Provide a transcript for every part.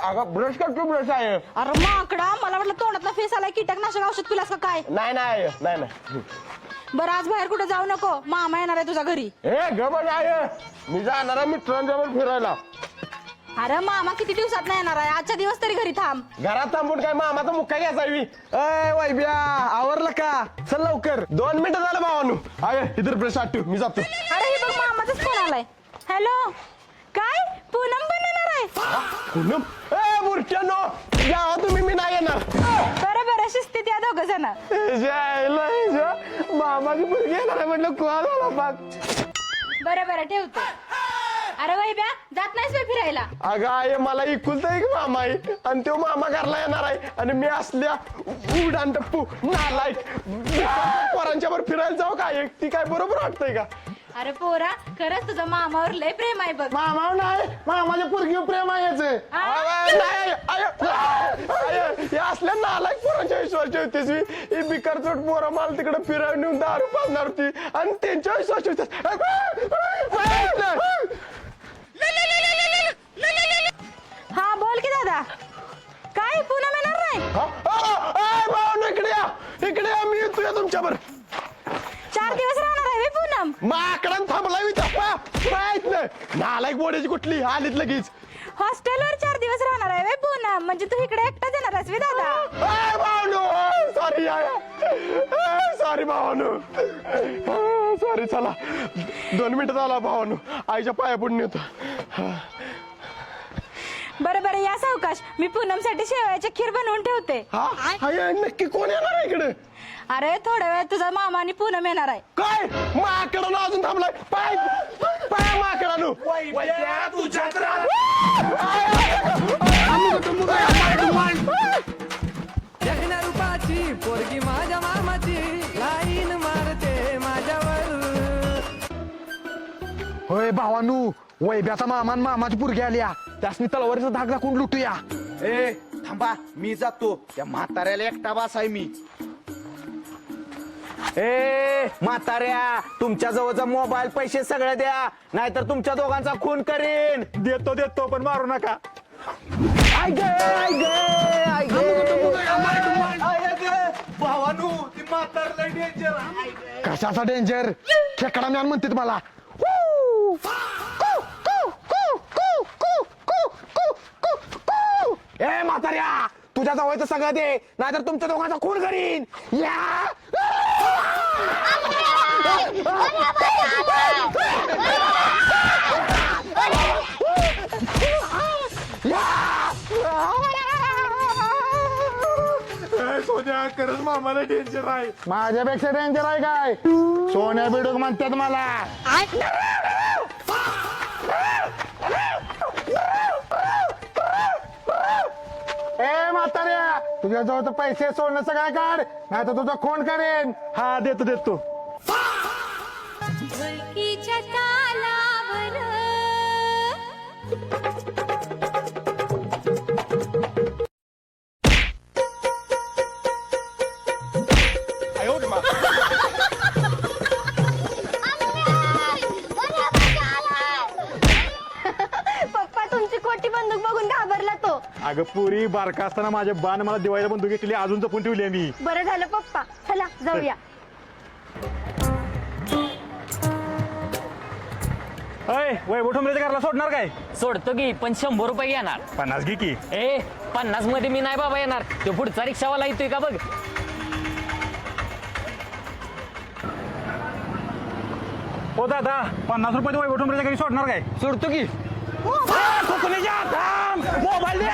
अगं ब्रश करतो ब्रश आहे. अरे माकडा, मला वाटलं तोंडातला फेस आलाय, कीटकनाशक औषध पिलास का काय? नाही नाही नाही नाही. बरं आज बाहेर कुठे जाऊ नको, मामा येणार आहे तुझ्या घरी. ए गबड आहे, मी जाणार आहे मित्रांजवळ फिरायला. अरे मामा किती दिवसात नाही येणार आहे, आजच्या दिवस तरी घरी थांब. घरात थांबून काय मामाचा मुक्का घ्यायचा आहे. ए वैब्या आवरलं का? चल लवकर, 2 मिनिटं झालं भावानू. अरे इधर ब्रश आटू, मी जातो. अरे हे बघ मामाचाच फोन आलाय. हॅलो, काय पूनम पण येणार आहे? पूनम ए बुरट्यानो जावा तुम्ही, मी नाही येणार. बरं बरं, शिस्तीत या दोघ जण. मामाची मुलगी येणार आहे म्हटलं, कोण झाला बाग. बरं बरं ठेवतो. अरे वैब्या जात नाहीस बे फिरायला? अगं आहे मला इकुलता एक मामा आहे आणि तो मामा घरला येणार आहे आणि मी असल्या उडान टप्पू नालायक पोरांच्या वर फिरायला जाऊ काय? ती काय बरोबर वाटतंय का? अरे पोरा, खरंच तुझं मामावर लय प्रेम आहे बघ. मामा नाही, मामाच्या पोरगीवर प्रेम आहे याचं. हे असल्या नालायक पोरांच्या विश्वास ठेवतेस मी. ही बिकारचोट पोरं मला तिकडे फिरायला नेऊन दारू पाजणार होती आणि त्यांच्या विश्वास ठेवतेस. हा बोल की दादा, काय पूनम येणार नाही? इकडे या, इकडे या, मी येतोय तुमच्यावर. 4 दिवस राहणार आहे बे पूनम. माकडान थांबलाय मी माहित नाही. नालायक बोड्याची कुठली आलीत लगेच. हॉस्टेलवर 4 दिवस राहणार आहे बे पूनम, म्हणजे तू इकडे एकटाच येणार आहेस बे दादा? भावानो सॉरी, सॉरी भावानो, सॉरी. चला 2 मिनिटं झाला भावानो, आईच्या पाया पडून येतो. बरं बरं या सावकाश, मी पूनम साठी शेवयाची खीर बनवून ठेवते. हा नक्की कोण येणार आहे इकडे? अरे थोड्या वेळात तुझा मामा आणि पूनम येणार आहे. काय माकडानं अजून थांबलाय? पाय पाय माकडानं. जगण्या रूपाची पोरगी माझ्या मामाची लाईन मारते माझ्यावर. होय भावानू, वैब्याचा मामा आणि मामाची पोरगी आल्या, त्यासनी तलवारीचा धाक दाखवून लुटूया. ए थांबा, मी जातो. त्या म्हाताऱ्याला एकटा बास आहे मी. ए म्हाताऱ्या, तुमच्या जवळचा मोबाईल पैसे सगळे द्या, नाहीतर तुमच्या दोघांचा खून करीन. देतो देतो, पण मारू नका. भावानू ती म्हातारला डेंजर. कशाचा डेंजर? खेकडा मॅन म्हणते मला. ए म्हाताऱ्या, तुझ्या जवळचं सगळं दे, नाहीतर तुमच्या दोघांचा खून करीन. या सोन्या, खरंच मामाला डेंजर आहे. माझ्यापेक्षा डेंजर आहे काय? सोन्या बिडूक म्हणतात मला. ए म्हाताऱ्या, तुझ्या जवळ पैसे सोडणं सगळं काढ, नाही तर तुझा खून करेन. हा देतो देतो. ढोलकीच्या तालावर पप्पा तुमची कोटी बंदूक बघून घाबरला तो. अगं पुरी, बारका असताना माझ्या बाण मला दिवाळीला बंदूक घेतली, अजून जपून ठेवली आहे मी. बरं झालं पप्पा, चला जाऊया. अय वैभव ठोंबरेच्या घराला सोडणार काय? सोडतो की, पण 100 रुपये घेणार. 50 घे की. ए 50 मध्ये मी नाही बाबा येणार, तो पुढचा रिक्षावाला येतोय का बघ. हो दादा, 50 रुपये वैभव ठोंबरेच्या घरी सोडणार काय? सोडतो की. मोबाईल दे,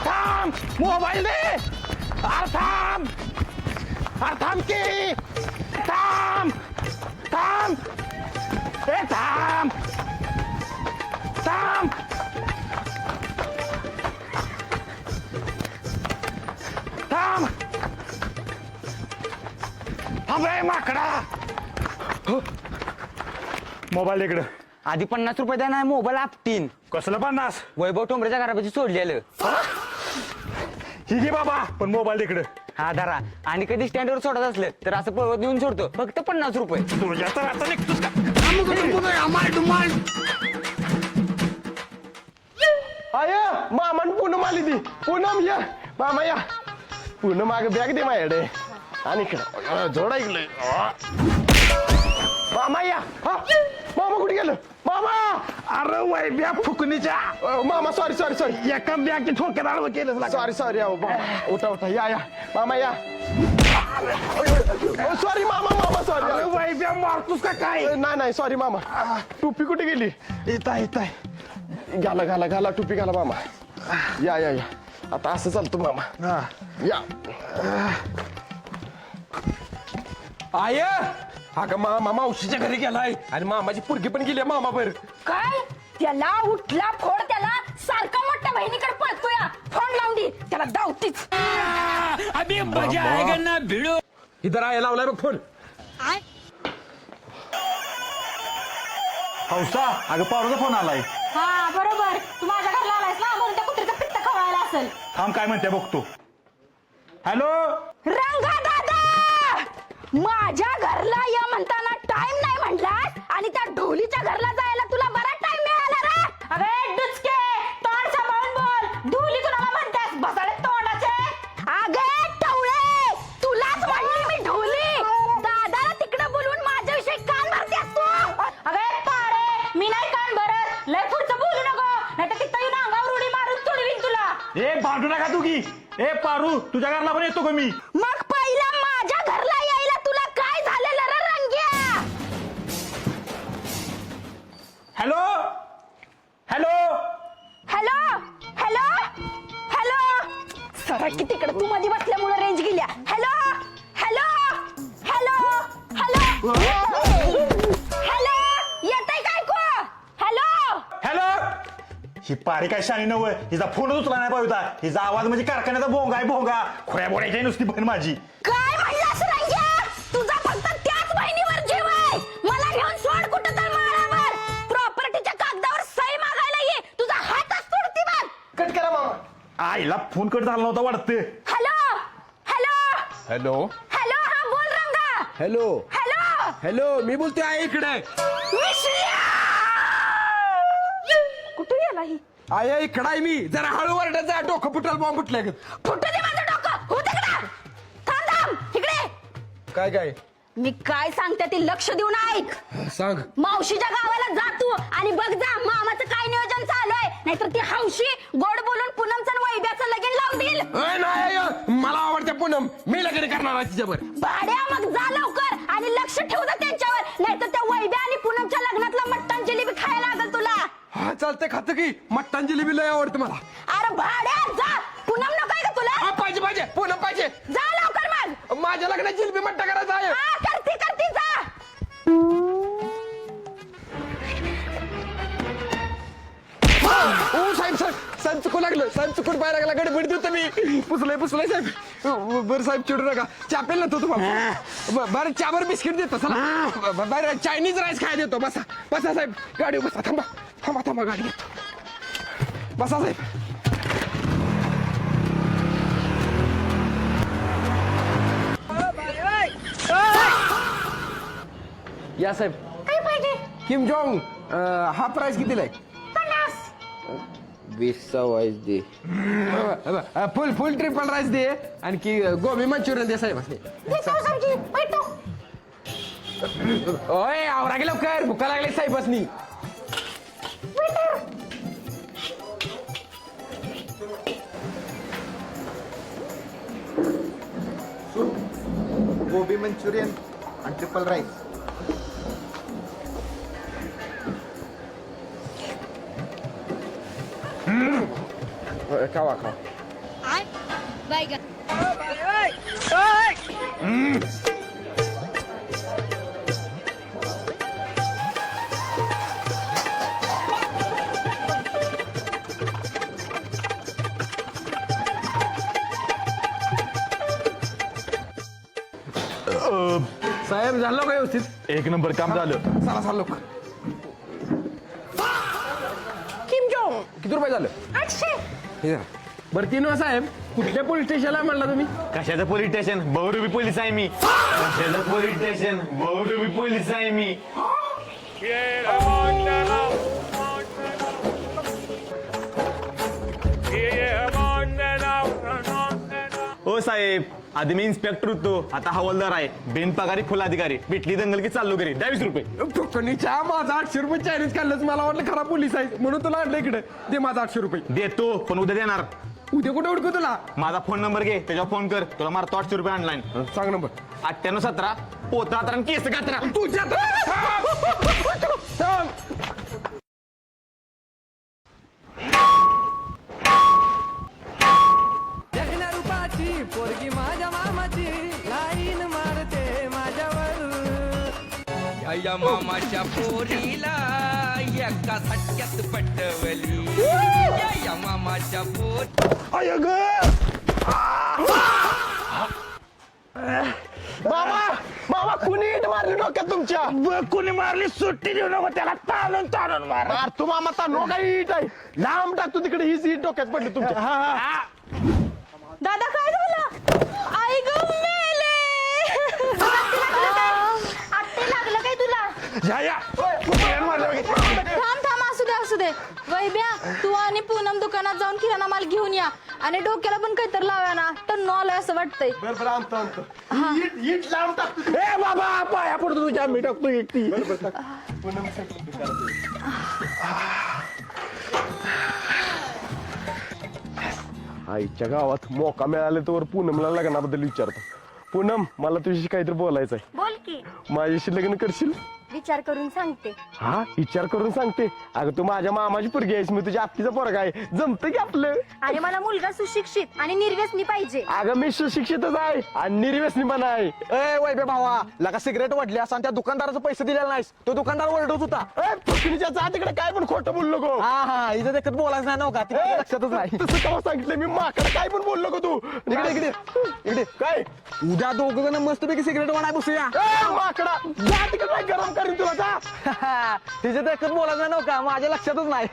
थांब, मोबाईल दे. अरे थांब, अरे थांब की, थांब थांब, ए थांब थांब, थांब थांब रे माकडा. मोबाईल इकडं. आधी 50 रुपये द्या, नाही मोबाईल आपटीन. कसलं 50? वैभव ठोंबरेच्या घरापाशी सोडलेलं. ही घे बाबा, पण मोबाईल इकडं. हा धरा. आणि कधी स्टँडवर सोडत असलं तर असं पळवत नेऊन सोडतो, फक्त 50 रुपये. तुझ्या तर आता निघतोस का? आय मामान पूनम आली ती पूनम या मामा या पूनम माग बॅग दे माझ्याकडे आणि इकडं जोडा इकडे मामा या हा मामा कुठे गेलं मामा अरे वैब्या फुकणीच्या मामा सॉरी सॉरी सॉरी एका बॅगची ठोक्यात आडवं केलं सॉरी सॉरी उठा उठा या या मामा या सॉरी मामा मामा सॉरी वैब्या मारतोस का काय नाही नाही सॉरी मामा टोपी कुठे गेली येत आहे घाला घाला घाला टोपी घाला मामा या या या आता असं चालतो मामा या आय हा का मामा मावशीच्या घरी गेलाय आणि मामाची पुरगी पण गेली मामा बर काय त्याला उठला फोड त्याला सारखा मोठ्या बहिणीकडे पळतोय फोन लावून दे त्याला धावतीच अभी मजा आएगा ना भिडो इधर आय लावलाय बघ फोन हौसा अगं पारूचा फोन आलाय हा बरोबर तू माझ्या घरला आलायस ना म्हणून त्या कुत्रीचं पित्त खवळायला असेल थांब काय म्हणते बघतो हॅलो रंगा दादा माझ्या घरला या म्हणताना टाइम नाही म्हणलास आणि त्या ढोलीच्या घरला जायला तुला बरा टाइम मिळाला रे अरे डुचके तोंड सांभाळून बोल ढोली कुणाला म्हणतेस बसाळे तोंडाचे अगे टवळे तुलाच म्हणली मी ढोली दादाला तिकडे बोलून माझ्याविषयी कान भरतेस तू अगे पारे मी नाही कान भरत लय पुढचं बोलू नको नाहीतर तिथं येऊन अंगावर उडी मारून तुडवीन तुला ए भांडू नका तू की ए पारू तुझ्या घरला पण येतो का मी मग पहिला माझ्या घरला यायला तुला काय झालेलं रे रंग्या hello hello hello hello hello सरळ की तिकडे तू मध्ये बसल्यामुळे रेंज गेल्या hello hello hello hello hello येतंय काय को हॅलो हॅलो ही पारी काय शाणी नव हिचा फोनच उचला नाही पाहिजे हिचा आवाज म्हणजे कारखान्याचा भोंगा आहे भोंगा खोया बोडायची नुसती बहीण माझी काय म्हणलास रंग्या तुझा फक्त त्याच बहिणीवर जीव आहे मला घेऊन सोड कुठं तर माळावर प्रॉपर्टीच्या कागदावर सही मागायला ये तुझा हातच तोडती बघ कट करा मामा आईला फोन कट झाला नव्हता वाटतं हॅलो हॅलो हॅलो हॅलो हा बोल रंगा हॅलो हॅलो हॅलो मी बोलतोय आहे इकडे मिश्रिया कुठे गेला ही आय इकडे आहे मी जरा हळू वरडायचा डोकं फुटाल बॉम्ब फुटल्या फुटू दे माझं डोकं हो तिकडं थांब थांब इकडे काय काय मी काय सांगते ते लक्ष देऊन ऐक सांग मावशीच्या गावाला जा तू आणि बघ जा मामाचं काय नियोजन चालू आहे नाहीतर ती हौशी गोड बोलून पूनमचं आणि वैभ्याचं लगीन लावून देईल नाही मला आवडते पूनम मी लगेच करणार आहे तिच्यावर भाड्या मग जा लवकर आणि लक्ष ठेव जा त्यांच्यावर नाहीतर त्या वैभ्या आणि पूनमच्या लग्नातला मट्टण जिलेबी खायला लागल तुला हा चालतंय खातं की मट्टन जिलेबी लय आवडते मला अरे भाड्या जा पूनम नकोय का तुला हा पाहिजे पाहिजे पूनम पाहिजे जा लवकर मग माझ्या लग्नात जिलेबी मट्टा करायचा आहे हा करती करती जा ओ साहेब साहेब साहेब चुकू लागलं साहेब चुकून पाय लागला गडबड देतो मी पुसलंय साहेब बरं साहेब चिडू नका चहा पेल नव्हतो तुम्हाला बरं चहावर बिस्किट देतो चला बरं चायनीज राईस खाय देतो बसा बसा साहेब गाडी बसा थांबा थांबा थांबा गाडी घेतो बसा साहेब या साहेब काय पाहिजे किम जोंग हा प्राइस कितीला आहे 20 वाईस दे फुल फुल ट्रिपल राईस दे आणखी गोबी मंचुरियन दे साहेब ओय आवरा गे लवकर भुका लागले साहेबासनी गोबी मंचुरियन आणि ट्रिपल राईस खावा खावा साहेब झालं का व्यवस्थित एक नंबर काम झालं चला चला लोक किम जोंग किती रुपये झालं 800 हे धरा. बरं तीन साहेब कुठल्या पोलीस स्टेशनला म्हणला तुम्ही कशाचं पोलीस स्टेशन बहुरूबी पोलीस आहे मी कशाचं पोलीस स्टेशन बहुरूबी पोलीस आहे मी आधी मी इन्स्पेक्टर होतो, आता हवालदार आहे. बिनपगारी फुल अधिकारी. भेटली दंगल की चाललो घरी. 20 रुपये. फुकणीच्या माझा 800 रुपये चायनीज खाल्लंच. मला वाटलं खरा पोलीस आहे म्हणून तुला आणलं इकडे. दे माझा 800 रुपये. देतो पण उद्या देणार. उद्या कुठे उडकू तुला? माझा फोन नंबर घे, त्याच्यावर फोन कर. तुला मारतो 800 रुपये ऑनलाईन. सांग नंबर. 9817 पोत्रा तर केस कात्रा. तुझ्या जगण्या रूपाची पोरगी माझ्या मामाची लाईन मारते माझ्यावर. या मामाच्या पोरीला एका झटक्यात पटवली. या मामाच्या मामा कुणी इट मारली डोक्यात तुमच्या? कुणी मारली सुट्टी देऊ नको त्याला, ताणून ताणून मार. तू मामा तानो काही इट आहे. लांब टाकतो तिकडे. हीच इट डोक्यात पडली तुमच्या. दादा काय झालं? आई ग मेले. आत्ते लागलं काय तुला? थांब थांब, असू दे. वैभ्या, तू आणि पूनम दुकानात जाऊन किराणा माल घेऊन या आणि डोक्याला पण काहीतरी लाव्या ना, तर नॉल असं वाटतंय. बरं आणतो. इट लांब टाकतो. ए बाबा पाया पडतो तुझ्या, मी टाकतो एकटी. आईच्या गावात मोका मिळाले तर पूनमला लग्नाबद्दल विचारतो. पूनम, मला तुझ्याशी काहीतरी बोलायचं आहे. बोल की. माझ्याशी लग्न करशील? विचार करून सांगते. हा, विचार करून सांगते. अगं तू माझ्या मामाची पोरगी आहेस, मी तुझ्या आत्तीचा पोरगा आहे. जमतं की आपलं? आणि मला मुलगा सुशिक्षित आणि निर्व्यसनी पाहिजे. अगं मी सुशिक्षितच आहे आणि निर्व्यसनी पण आहे. ए वैभे भावा, लगा सिगरेट वाढली असं आणि त्या दुकानदाराचा पैसे दिलेला नाहीस. तो दुकानदार ओरडत होता. फुकणीच्या जा तिकडे, काय पण खोटं बोलू नको. हा इथं देखत बोलायचं नाही नव्हता, तिकडे लक्षातच नाही. तसं केव्हा सांगितलं मी? माकडं काय पण बोललो नको तू. इकडे काय? उद्या दोघ जण मस्तपैकी सिगरेट वाढाय बसूया. माकडा जा तिकडे, गरम करीन तुला. जा. तिच्या देखत बोलायचं नव्हता, माझ्या लक्षातच नाही.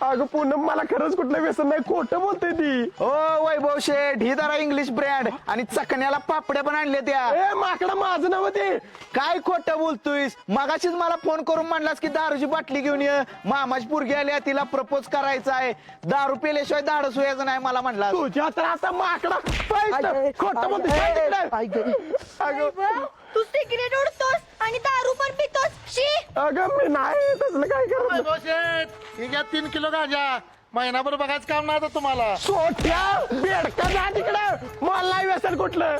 अगं पूनम, मला खरंच कुठलं व्यसन नाही. खोटं बोलते ती. ओ वैभव शेठ, ही जरा इंग्लिश ब्रँड आणि चकण्याला पापड्या पण आणल्या त्या. माकडा माझं नाव ते. काय खोटं बोलतोयस? मगाशीच मला फोन करून म्हणलास की दारूची बाटली घेऊन ये, मामाची पोरगी आली, तिला प्रपोज करायचं आहे. दारू पेल्याशिवाय धाडस व्हायचं नाही मला म्हणला. तुझ्या तर आता माकडा खोटं बोलते. अगं तू सिगरेट ओढतोस आणि दारू पण पितोस. शी. अगं मी नाही तसलं काय करत. 3 किलो गांजा महिनाभर बघायचं काम नाही तुम्हाला. सोट्या बेडका जा तिकडे. मला नाही व्यसन कुठलं.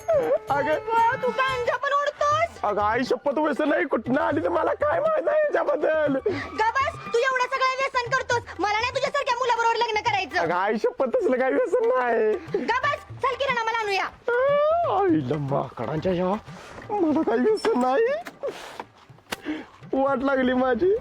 अगं तू गांजा पण ओढतोस? अगं आई शपथ, व्यसन नाही कुठनं आली तर मला काय माहित आहे याच्याबद्दल. गबस, तू एवढं सगळं व्यसन करतोस. मला नाही तुझ्यासारख्या मुलाबरोबर लग्न करायचं. अगं आई शपथ, तसलं काय व्यसन नाही. गबस, चल किराणा मला आणूया. आईला माकडांच्या या, मला काही व्यसन नाही. वाट लागली माझी.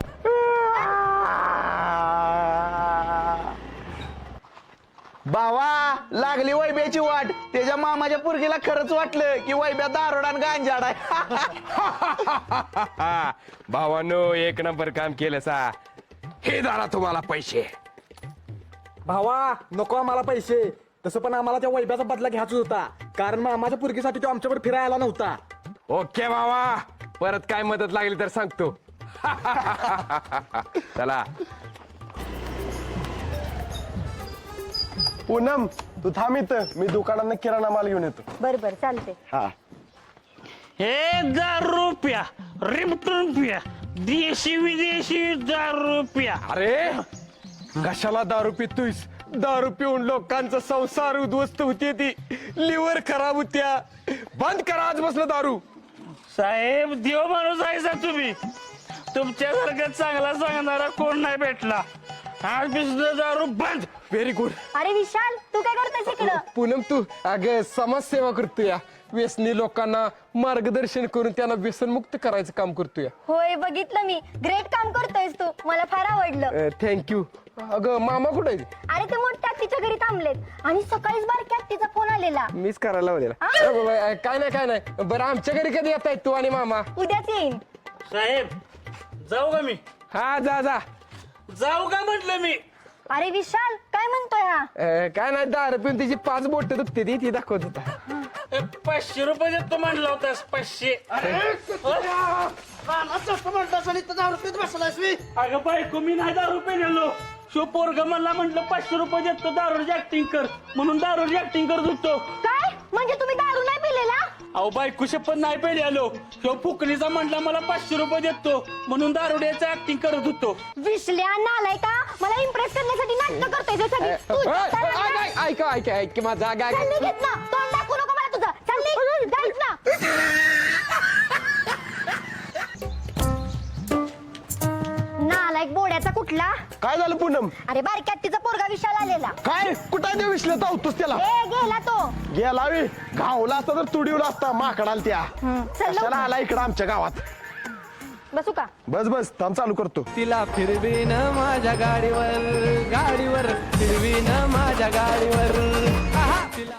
बावा, लागली वैब्याची वाट. त्याच्या मामाच्या पोरगीला खरंच वाटलं की वैब्या दारोडा आणि गांजाड आहे. भावानो, एक नंबर काम केलं सा. हे दारा तुम्हाला पैसे. भावा, नको आम्हाला पैसे. तसं पण आम्हाला त्या वैभ्याचा बदला घ्यायचा होता, कारण मामाच्या पोरगीसाठी तो आमच्याकडे फिरायला नव्हता. ओके भावा, परत काय मदत लागली तर सांगतो. चला. पूनम, तू थांब इथं, मी दुकानात किराणा माल घेऊन येतो. बर बर, चालते. हा. हे 10 रुपया रिमटून पिया, देशी विदेशी 10 रुपया. अरे कशाला दारू पितोयस? दारू पिऊन लोकांचा संसार उद्ध्वस्त होते, ती लिव्हर खराब होत्या. बंद करा आजपासून दारू. साहेब, देव माणूस आहे सा तुम्ही. तुमच्यासारखा चांगला सांगणारा कोण नाही भेटला. आजपासून दारू बंद. Very good. अरे विशाल, तू काय करतोस इकडं? पूनम, तू अगं समाजसेवा करतोय. व्यसनी लोकांना मार्गदर्शन करून त्यांना व्यसनमुक्त करायचं काम करतोय. होय, बघितलं मी. ग्रेट काम करतोयस तू. मला फार आवडलं. थँक्यू. अगं मामा कुठे आहे? अरे ते मोठ्या हत्तीच्या घरी थांबलेत आणि सकाळीच बारक्या हत्तीचा फोन आलेला. मिस करायला लावलेला. काय नाही. बरं, आमच्या घरी कधी येत आहे तू आणि मामा? उद्याच येईन. साहेब, जाऊ का मी? हा, जा. जाऊ का म्हटलं मी? अरे विशाल, काय म्हणतोय हा? काय नाही, दारू पिऊन तिची 5 बोट दुखते ती दाखवत होता. 500 रुपये देतो म्हणला होतास. 500. अगं बायको, मी नाही 10 रुपये नेलो. शो पोरग मला म्हटलं 500 रुपये देतो, दारूची ऍक्टिंग कर म्हणून दारूची ऍक्टिंग करत होतो. काय म्हणजे तुम्ही दारू नाही पिला? अहो बायको शपथ नाही पेली आलो तो फुकणीचा म्हटला मला 500 रुपये देतो म्हणून दारुड्याचं ऍक्टिंग करत होतो. विसल्या नालाय का मला इम्प्रेस करण्यासाठी नाटक करतोय ते सगळी तू ऐक माझा चालली घेत ना तोंड दाखवू नको मला तुझं चालली जाईच ना. नालायक बोड्याचा कुठला. काय झालं पूनम? अरे बारक्यात तिचा पोरगा विशाल आलेला. काय कुठं देऊ विसलं धावतोस त्याला? ए गेला तो. गेलावी घावला असता तर तुडीवला असता माकडाला त्या. चल कशाला लवकर. आला इकडं आमच्या गावात? बसू का. बस थांब चालू करतो. तिला फिरवीन माझ्या गाडीवर फिरवीन माझ्या गाडीवर. आहा. तिला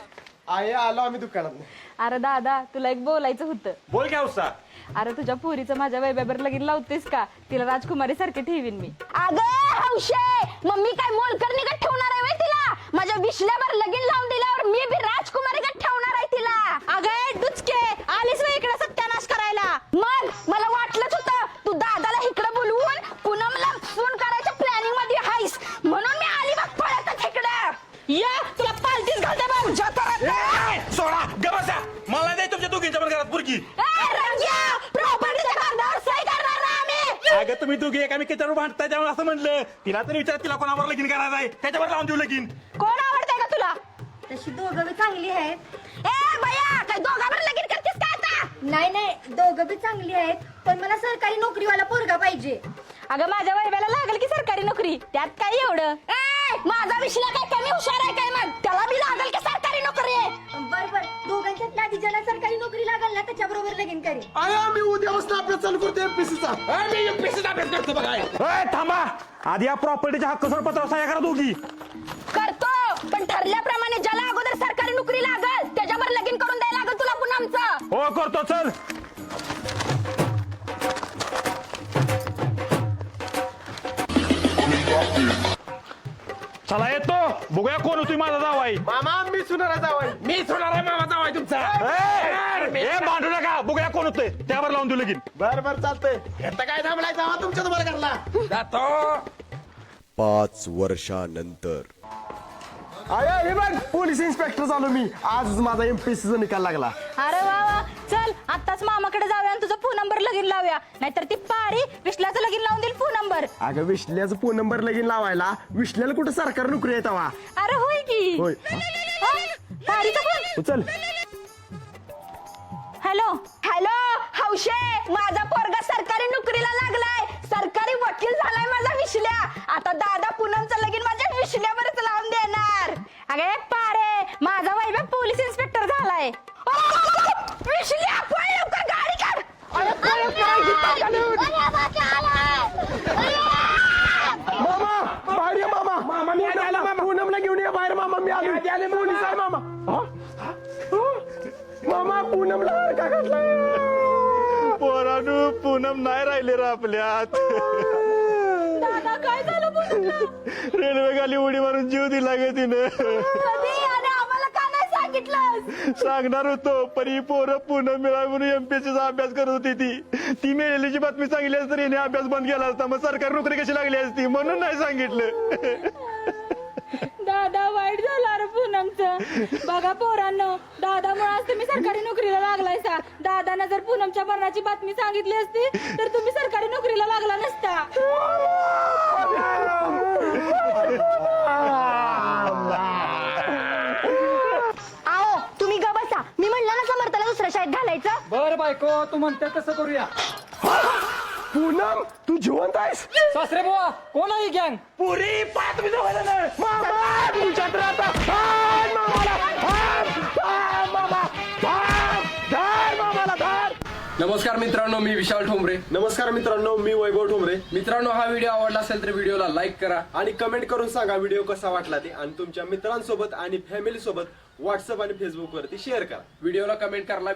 आहे आलो आम्ही दुकानात. अरे दादा तुला एक बोलायचं होतं. बोल काय उसा. अरे तुझ्या पोरीचं माझ्या वैब्यावर लगीन लावतेस का? तिला राजकुमारी सारखे ठेवीन मी. अगं हौशे मम्मी काय मोलकर निघत ठेवणार आहे व्हय तिला? माझ्या विश्ल्यावर लगीन लावून दिल्यावर मी बी राजकुमारी का ठेवणार आहे तिला. अगं डुचके आलीस व्हय इकडे सत्यानाश करायला. मग मला वाटलंच होतं तू दादाला इकडे बोलवून पूनमला फोन करायच्या प्लॅनिंग मध्ये आहेस म्हणून मी आली बघ पळतच इकडे. या तुला पालतीच घालते बघ जतरात. सोडा गबसा मला नाही तुमच्या दोघींच्या पण घरात पुरकी. अगं तुम्ही दोघी एकामेकीच्यावर भांडताय त्यामुळे असं म्हणलं. तिला तर विचार तिला कोणावर लगीन करायचं आहे त्याच्यावर लावून देऊ लगीन. कोण आवडतंय का तुला? तशी दोघं बी चांगली आहेत. ए बया काय दोघांवर लगीन करतेस का आता? नाही दोघं बी चांगली आहेत पण मला सरकारी नोकरीवाला पोरगा पाहिजे. अगं माझ्या वैब्याला लागल की सरकारी नोकरी त्यात काय एवढं. माझा विषय काय कमी हुशार आहे काय मग त्याला बी लागल की सरकारी नोकरी. बर दोघांच्यात आधी ज्याला सरकारी नोकरी लागल ना त्याच्या बरोबर लगीन करी. आम्ही उद्यापासून अभ्यास चालू करतो एमपीसीचा. मी एमपीसीचा अभ्यास करतो बघा. थांबा आधी या प्रॉपर्टीच्या हक्क पत्रावर सह्या करा दोघी. करतो पण ठरल्याप्रमाणे ज्याला अगोदर सरकारी नोकरी लागल त्याच्यावर लगीन करून द्यायला लागल तुला पुन्हा आमचं. हो करतो चल. चला येतो बघूया कोण होती माझा जावाई. मामा मी सुनारा जावं. मी सोडणार आहे मामा जावाय तुमचा. ए भांडू नका बघूया कोण होते त्यावर लावून देऊ लगीन. बर चालतंय. आता काय थांबलाय जावा तुमच्या तुम्हाला करला. जातो. 5 वर्षानंतर हे बघ पोलीस इन्स्पेक्टर झालो मी. आज माझा एमपीसीचा निकाल लागला. अरे वा चल आताच मामाकडे जाऊया आणि तुझं फोन नंबर लगीन लावूया नाहीतर ती पारी विश्लाचं लगीन लावून देईल फोन नंबर. अगं विश्ल्याचं फोन नंबर लगीन लावायला विश्ल्याला कुठं सरकारी नोकरी आहे तवा. अरे होय की होय. पारीचा फोन. उचल. हॅलो हौशे माझा पोरगा सरकारी नोकरीला लागलाय. सरकारी वकील झालाय माझा विश्ल्या. आता दादा पूनमचं लगीन माझ्या विश्ल्यावरच लावून देणार. अगे पारे माझा वैभव पोलीस इन्स्पेक्टर झालाय. विश्ल्या पळ लवकर गाडी काढ. मामा बाहेर ये मामा. मामा मी आला मामा. पूनमला घेऊन ये बाहेर मामा. मी आलो. पोलीस आहे मामा. मामा पूनमला का घातलाय? पोरानू पूनम नाही राहिले रे आपल्यात. दादा काय झालं पूनमला? रेल्वे खाली उडी मारून जीव दिला ग तिनं. कधी आणि आम्हाला का नाही सांगितलं? सांगणार होतो पण ही पोरं पूनम मिळावी म्हणून एमपीएससीचा अभ्यास करत होती. ती मेलेलीची बातमी सांगितली असती तर हिने अभ्यास बंद केला असता. मग सरकारी नोकरी कशी लागली असती म्हणून नाही सांगितलं. दादा वाईट झाला रे पूनमचं. बघा पोरांनो दादामुळे आज तुम्ही सरकारी नोकरीला लागलायसा. दादानं जर पूनमच्या मरणाची बातमी सांगितली असती तर तुम्ही सरकारी नोकरीला लागला नसता. आओ तुम्ही ग बसा. मी म्हणलं ना समर्थाला दुसऱ्या शाळेत घालायचं. बर बायको तू म्हणते तसं करूया. पूनम तू जिवंत आहेस? सासरे बुवा कोण आहे गँग? पुरी पाच मी जवळ मामा तुझ्यात राहता. धार मामाला. धार मामा. धार मामाला धार. नमस्कार मित्रांनो मी विशाल ठोंबरे. नमस्कार मित्रांनो मी वैभव ठोंबरे. मित्रांनो हा व्हिडिओ आवडला असेल तर व्हिडिओला लाईक करा आणि कमेंट करून सांगा व्हिडिओ कसा वाटला ते. आणि तुमच्या मित्रांसोबत आणि फॅमिली सोबत व्हॉट्सअप आणि फेसबुक वरती शेअर करा. व्हिडिओला कमेंट करायला